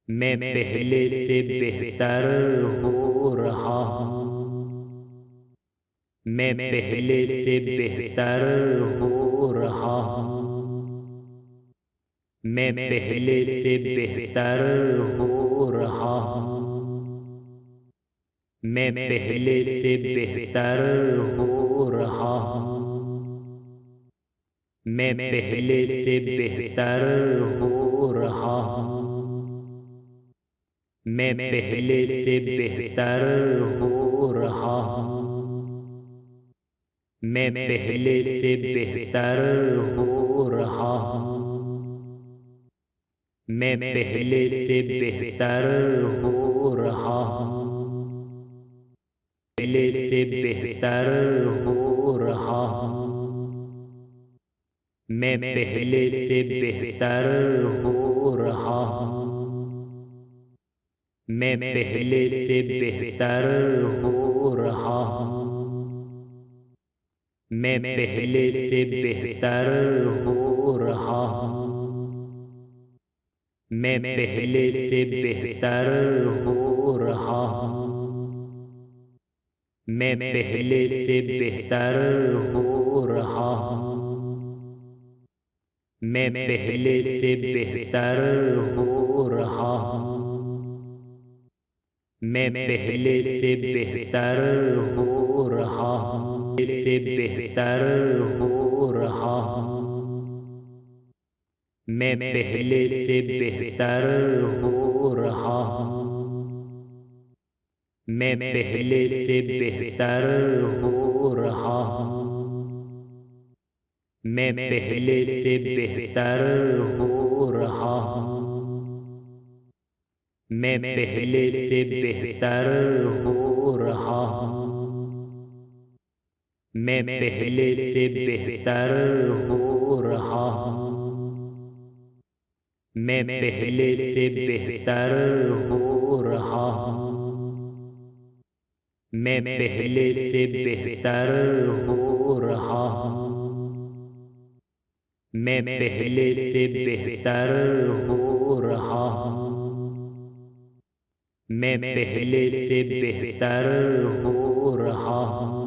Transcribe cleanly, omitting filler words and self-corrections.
میں پہلے سے بہتر ہو رہا ہوں۔ میں پہلے سے بہتر ہو رہا ہوں۔ میں پہلے سے بہتر ہو رہا ہوں۔ میں پہلے سے بہتر ہو رہا ہوں۔ میں پہلے سے بہتر ہو رہا ہوں۔ میں پہلے سے بہتر ہو رہا ہوں۔ میں پہلے سے بہتر ہو رہا ہوں۔ میں پہلے سے بہتر ہو رہا ہوں۔ پہلے سے بہتر ہو رہا ہوں۔ میں پہلے سے بہتر ہو رہا ہوں۔ میں پہلے سے بہتر ہو رہا ہوں۔ میں پہلے سے بہتر ہو رہا ہوں۔ میں پہلے سے بہتر ہو رہا ہوں۔ میں پہلے سے بہتر ہو رہا ہوں۔ میں پہلے سے بہتر ہو رہا ہوں۔ میں پہلے سے بہتر ہو رہا ہوں۔ سے بہتر ہو رہا ہوں۔ میں پہلے سے بہتر ہو رہا ہوں۔ میں پہلے سے بہتر ہو رہا ہوں۔ میں پہلے سے بہتر ہو رہا ہوں۔ میں پہلے سے بہتر ہو رہا ہوں۔ میں پہلے سے بہتر ہو رہا ہوں۔ میں پہلے سے بہتر ہو رہا ہوں۔ میں پہلے سے بہتر ہو رہا ہوں۔ میں پہلے سے بہتر ہو رہا ہوں۔ میں پہلے سے بہتر ہو رہا ہوں۔